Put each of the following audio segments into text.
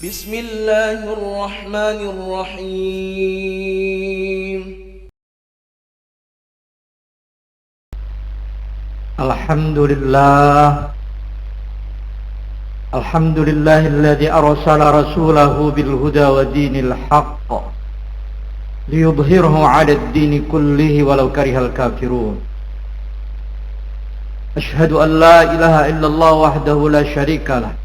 بسم الله الرحمن الرحيم. الحمد لله الذي أرسل رسوله بالهدى ودين الحق ليظهره على الدين كله ولو كره الكافرون. أشهد أن لا إله إلا الله وحده لا شريك له،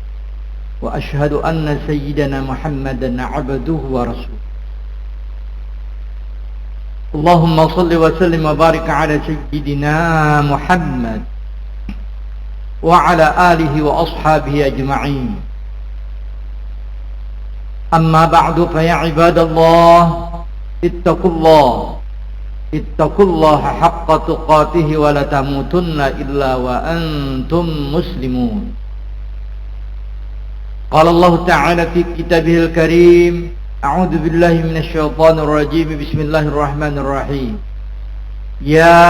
وأشهد أن سيدنا محمدا عبده ورسوله. اللهم صل وسلم وبارك على سيدنا محمد وعلى آله وأصحابه أجمعين. أما بعد فيا عباد الله اتقوا الله حق تقاته ولا تموتن إلا وأنتم مسلمون. قال الله تعالى في كتابه الكريم: أعوذ بالله من الشيطان الرجيم، بسم الله الرحمن الرحيم. يا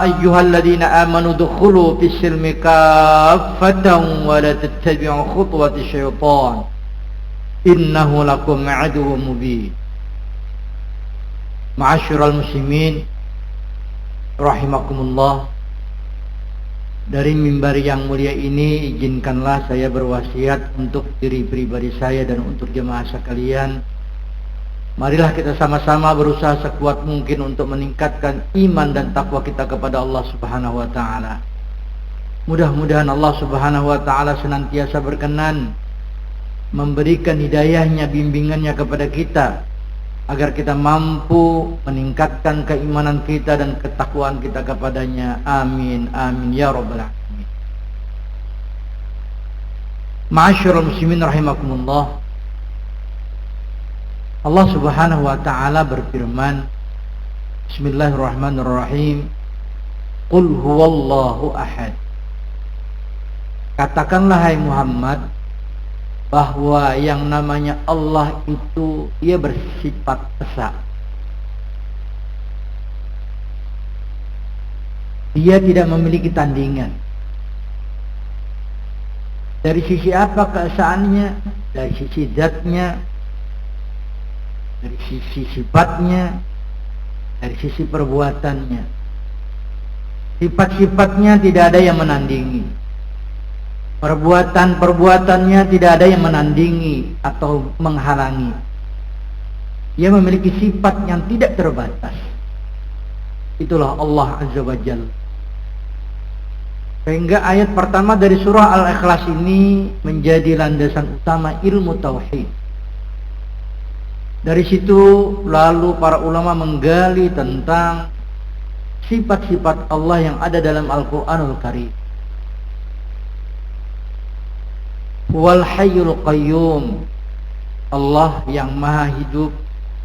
أيها الذين آمنوا ادخلوا في السلم كافة ولا تتبعوا خطوات الشيطان إنه لكم عدو مبين. Ma'asyiral muslimin rahimakumullah, dari mimbar yang mulia ini izinkanlah saya berwasiat untuk diri pribadi saya dan untuk jemaah sekalian. Marilah kita sama-sama berusaha sekuat mungkin untuk meningkatkan iman dan takwa kita kepada Allah Subhanahu wa taala. Mudah-mudahan Allah Subhanahu wa taala senantiasa berkenan memberikan hidayahnya, bimbingannya kepada kita agar kita mampu meningkatkan keimanan kita dan ketakwaan kita kepadanya. Amin amin ya rabbal alamin. Ma'asyiral muslimin rahimakumullah, Allah Subhanahu wa taala berfirman, Bismillahirrahmanirrahim, Qul huwallahu ahad. Katakanlah hai Muhammad bahwa yang namanya Allah itu ia bersifat esa. Dia tidak memiliki tandingan. Dari sisi apa keesaannya? Dari sisi zatnya, dari sisi sifatnya, dari sisi perbuatannya. Sifat-sifatnya tidak ada yang menandingi. Perbuatan-perbuatannya tidak ada yang menandingi atau menghalangi. Dia memiliki sifat yang tidak terbatas. Itulah Allah Azza wa Jalla. Sehingga ayat pertama dari surah Al-Ikhlas ini menjadi landasan utama ilmu tauhid. Dari situ lalu para ulama menggali tentang sifat-sifat Allah yang ada dalam Al-Quranul Karim. Wal hayyul qayyum, Allah yang maha hidup,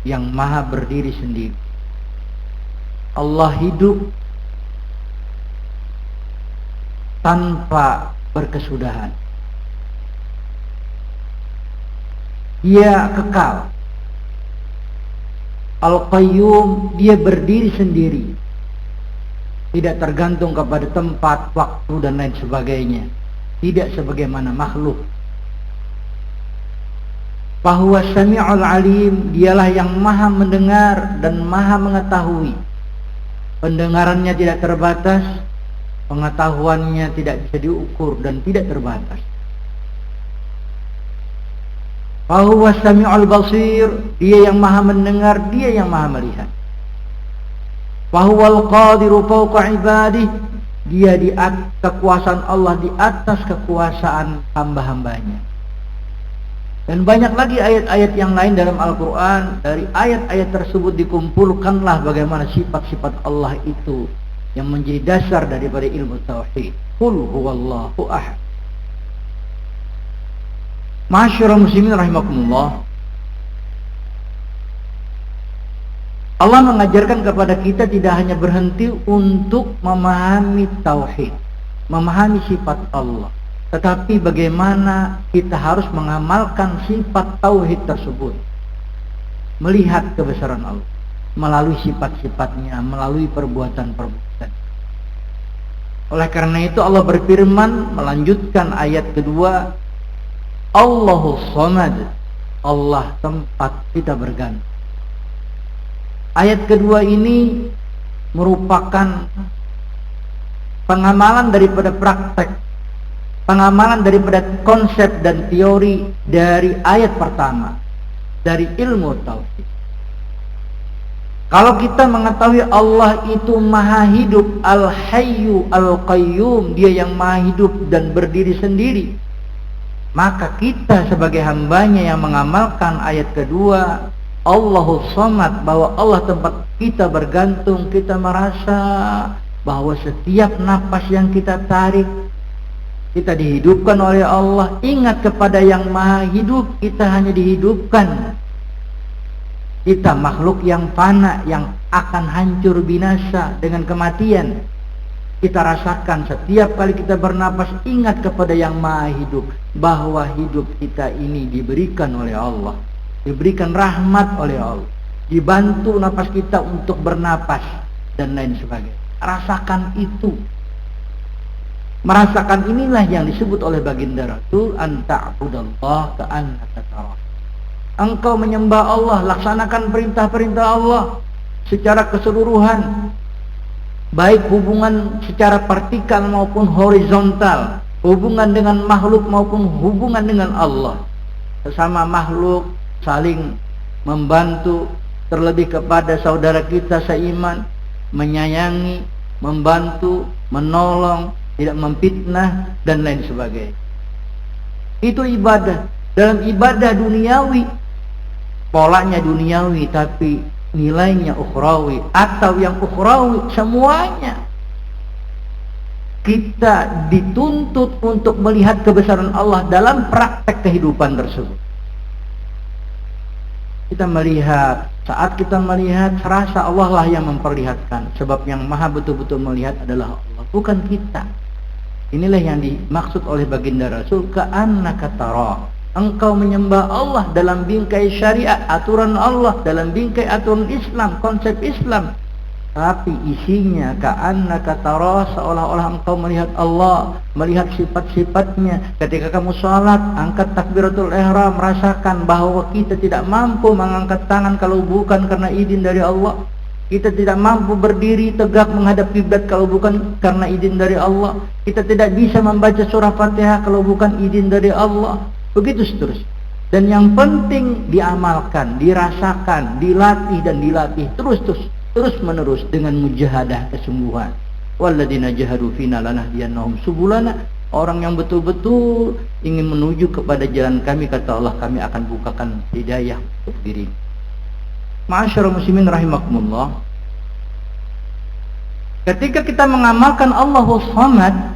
yang maha berdiri sendiri. Allah hidup tanpa berkesudahan. Dia kekal. Al-Qayyum, dia berdiri sendiri, tidak tergantung kepada tempat, waktu dan lain sebagainya. Tidak sebagaimana makhluk. Bahwa Sami'ul Alim, dialah yang maha mendengar dan maha mengetahui. Pendengarannya tidak terbatas, pengetahuannya tidak bisa diukur dan tidak terbatas. Bahwa Sami'ul Basir, dia yang maha mendengar, dia yang maha melihat. Bahwa Al-Qadiru fawqa ibadih, dia di atas kekuasaan Allah, di atas kekuasaan hamba-hambanya. Dan banyak lagi ayat-ayat yang lain dalam Al-Quran. Dari ayat-ayat tersebut dikumpulkanlah bagaimana sifat-sifat Allah itu yang menjadi dasar daripada ilmu tauhid. Qul huwallahu ahad. Ma'asyiral muslimin rahimakumullah, Allah mengajarkan kepada kita tidak hanya berhenti untuk memahami tauhid, memahami sifat Allah, tetapi bagaimana kita harus mengamalkan sifat tauhid tersebut, melihat kebesaran Allah melalui sifat-sifatnya, melalui perbuatan-perbuatan. Oleh karena itu Allah berfirman melanjutkan ayat kedua, Allahus Samad, Allah tempat kita bergantung. Ayat kedua ini merupakan pengamalan daripada praktek, pengamalan daripada konsep dan teori dari ayat pertama, dari ilmu tauhid. Kalau kita mengetahui Allah itu maha hidup, al-hayyu al-qayyum, dia yang maha hidup dan berdiri sendiri, maka kita sebagai hambanya yang mengamalkan ayat kedua, Allahus Samad, bahwa Allah tempat kita bergantung, kita merasa bahwa setiap napas yang kita tarik, kita dihidupkan oleh Allah. Ingat kepada yang maha hidup, kita hanya dihidupkan. Kita makhluk yang fana, yang akan hancur binasa dengan kematian. Kita rasakan setiap kali kita bernapas, ingat kepada yang maha hidup, bahwa hidup kita ini diberikan oleh Allah, diberikan rahmat oleh Allah, dibantu napas kita untuk bernapas dan lain sebagainya. Rasakan itu. Merasakan inilah yang disebut oleh baginda Rasul, anta'budallaha ka'annaka tarah. Engkau menyembah Allah, laksanakan perintah-perintah Allah secara keseluruhan, baik hubungan secara vertikal maupun horizontal, hubungan dengan makhluk maupun hubungan dengan Allah. Sesama makhluk saling membantu, terlebih kepada saudara kita seiman, menyayangi, membantu, menolong, tidak memfitnah dan lain sebagainya. Itu ibadah. Dalam ibadah duniawi, polanya duniawi tapi nilainya ukhrawi, atau yang ukhrawi semuanya. Kita dituntut untuk melihat kebesaran Allah dalam praktek kehidupan tersebut. Kita melihat, saat kita melihat, rasa Allah lah yang memperlihatkan. Sebab yang maha betul-betul melihat adalah Allah, bukan kita. Inilah yang dimaksud oleh baginda Rasul, ka'annaka tarah. Engkau menyembah Allah dalam bingkai syariat, aturan Allah, dalam bingkai aturan Islam, konsep Islam. Tapi isinya ka'annaka tarah, seolah-olah engkau melihat Allah, melihat sifat-sifatnya. Ketika kamu sholat, angkat takbiratul ihram, rasakan bahwa kita tidak mampu mengangkat tangan kalau bukan karena izin dari Allah. Kita tidak mampu berdiri tegak menghadap kiblat kalau bukan karena izin dari Allah. Kita tidak bisa membaca surah Fatihah kalau bukan izin dari Allah. Begitu seterusnya. Dan yang penting diamalkan, dirasakan, dilatih dan dilatih terus menerus dengan mujahadah, kesungguhan. Walladzina jahadu fina lanahdiyannahum subulana. Orang yang betul-betul ingin menuju kepada jalan kami, kata Allah, kami akan bukakan hidayah untuk diri. Ma'asyiral muslimin rahimakumullah. Ketika kita mengamalkan Allahus Samad,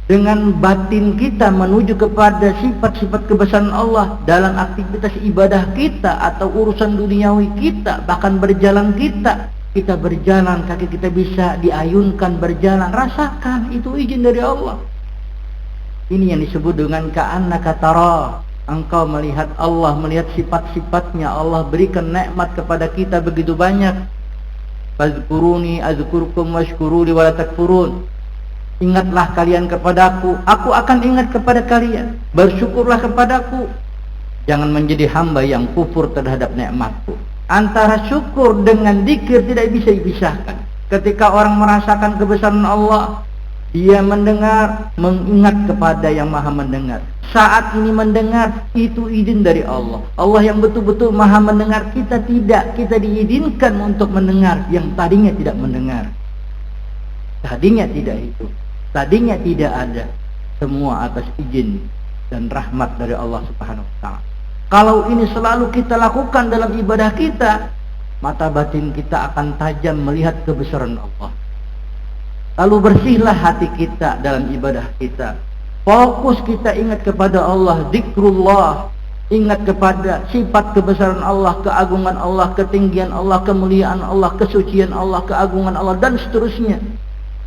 dengan batin kita menuju kepada sifat-sifat kebesaran Allah dalam aktivitas ibadah kita atau urusan duniawi kita, bahkan berjalan kita berjalan, kaki kita bisa diayunkan berjalan, rasakan itu izin dari Allah. Ini yang disebut dengan ka'annaka tarah. Engkau melihat Allah, melihat sifat-sifatnya. Allah berikan nikmat kepada kita begitu banyak. Fazkuruni azkurkum washkuruli wala takfurun. Ingatlah kalian kepadaku, aku akan ingat kepada kalian. Bersyukurlah kepadaku. Jangan menjadi hamba yang kufur terhadap nikmatku. Antara syukur dengan zikir tidak bisa dipisahkan. Ketika orang merasakan kebesaran Allah, dia mendengar, mengingat kepada yang maha mendengar. Saat ini mendengar, itu izin dari Allah. Allah yang betul-betul maha mendengar, kita tidak. Kita diizinkan untuk mendengar yang tadinya tidak mendengar. Tadinya tidak hidup, tadinya tidak ada. Semua atas izin dan rahmat dari Allah Subhanahu wa ta'ala. Kalau ini selalu kita lakukan dalam ibadah kita, mata batin kita akan tajam melihat kebesaran Allah. Lalu bersihlah hati kita dalam ibadah kita. Fokus kita ingat kepada Allah, zikrullah, ingat kepada sifat kebesaran Allah, keagungan Allah, ketinggian Allah, kemuliaan Allah, kesucian Allah, keagungan Allah, dan seterusnya.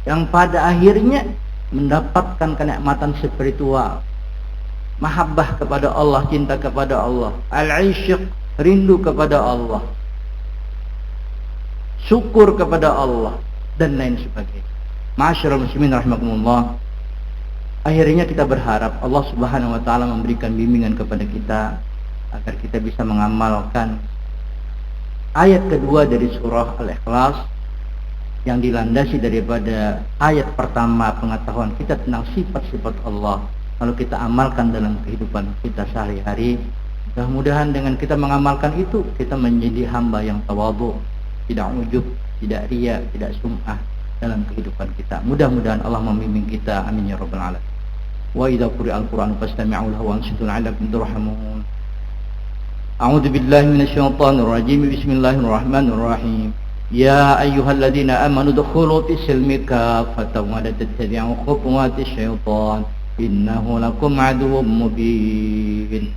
Yang pada akhirnya mendapatkan kenikmatan spiritual. Mahabbah kepada Allah, cinta kepada Allah, al-isyiq, rindu kepada Allah, syukur kepada Allah, dan lain sebagainya. Ma'asyiral muslimin rahimakumullah. Akhirnya kita berharap Allah Subhanahu wa ta'ala memberikan bimbingan kepada kita agar kita bisa mengamalkan ayat kedua dari surah Al-Ikhlas yang dilandasi daripada ayat pertama pengetahuan kita tentang sifat-sifat Allah, lalu kita amalkan dalam kehidupan kita sehari-hari. Mudah-mudahan dengan kita mengamalkan itu, kita menjadi hamba yang tawadhu, tidak ujub, tidak riya, tidak sum'ah dalam kehidupan kita. Mudah-mudahan Allah membimbing kita. Amin ya rabbal alamin. Wa idza quri'al Qur'anu fastami'u lahu wa ansitu la'allakum turhamun. A'udzu billahi minasyaitonir rajim. Bismillahirrahmanirrahim. Ya ayyuhalladzina amanu dukhulu fis-silmi kaffatan wa la tattabi'u khutuwatis syaitan innahu lakum aduwwun mubin.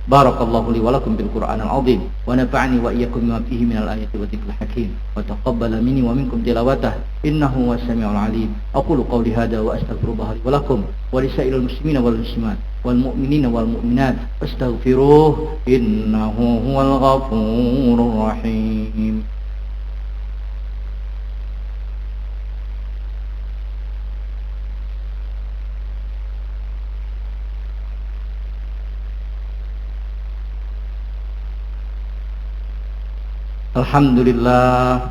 Barakallahu li wa lakum bil Qur'anil 'azim wa nafa'ani wa iyyakum bima fihi minal ayati wa dzikril hakim wa taqabbala minni wa minkum tilawatahu innahu huwas samiul 'alim. Aqulu qawli hadha wa astaghfirullah li wa lakum wa lisairil muslimina wal muslimat wal mu'minina wal mu'minat fastaghfiruhu innahu huwal ghafurur rahim. Alhamdulillah,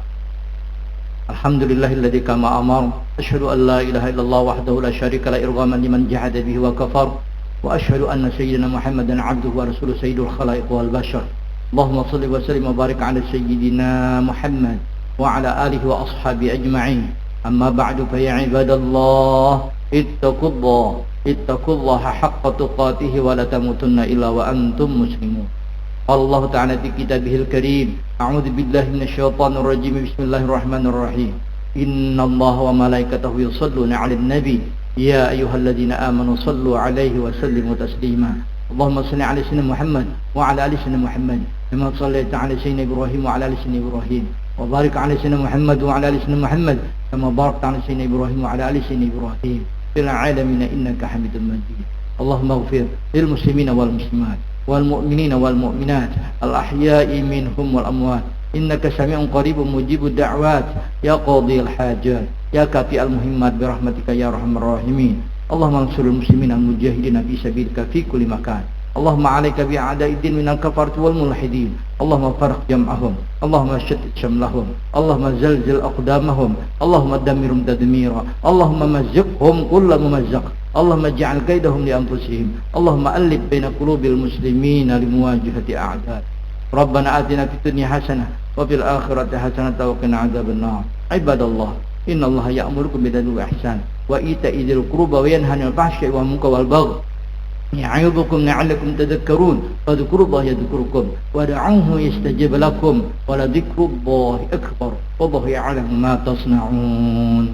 alhamdulillahilladzi kama amar. Asyhadu an la ilaha illallah wahdahu la syarika la irghaman liman jahada bihi wa kafar. Wa asyhadu anna sayyidina Muhammadan abduhu wa rasuluhu sayyidul khalaiq wal bashar. Allahumma shalli wa sallim wa barik ala sayyidina Muhammad wa ala alihi wa ashabi ajma'in. Amma ba'du fa ya ibadallah ittaqullaha haqqa tuqatih wa la tamutunna illa wa antum muslimun. Allah Ta'ala fi kitabihil karim. A'udzu billahi minasyaitonir rajim. Bismillahirrahmanirrahim. Innallaha wa malaikatahu yusholluna 'alan nabi. Ya ayyuhalladzina amanu shallu 'alaihi wa sallimu taslima. Allahumma shalli 'ala sayyidina Muhammad wa 'ala ali sayyidina Muhammad kama shallaita 'ala sayyidina Ibrahim wa 'ala ali sayyidina Ibrahim wa barik 'ala sayyidina Muhammad wa 'ala ali sayyidina Muhammad kama barakta 'ala sayyidina Ibrahim wa 'ala ali sayyidina Ibrahim fil 'alamin innaka Hamidum Majid. Allahumma ighfir lil muslimina wal muslimat wal mu'minina wal mu'minat al ahya'i minhum wal amwat innaka sami'un qaribun mujibud da'wat ya qadhil hajat ya kafi'al muhimmat bi rahmatika ya arhamar rahimin. Allahumma ansuril muslimina al mujahidina fi sabilika fi kulli makan. Allahumma 'alaika bi a'da'iddin minal kafarati wal mulhidin. Allahumma farriq jam'ahum, Allahumma shattit shamlahum, Allahumma zalzil aqdamahum, Allahumma dammirhum tadmira, Allahumma mazziqhum kulla mumazzaq, Allahumma ij'al kaidahum li anfusihim, Allahumma allif baina qulubil muslimina limuwajahati a'da'. Rabbana atina fid dunya hasanah wa fil akhirati hasanah wa qina adzabannar. Ibadallah, innallaha ya'murukum bil 'adli wal ihsan wa ita'i dzil qurba wa yanha 'anil fahsya'i wal munkari wal baghi ya'idukum la'allakum tadhakkarun. Fadhkurullaha yadhkurkum wad'uuhu yastajib lakum wa la dzikrullahi akbar wallahu ya'lamu ma tasna'un.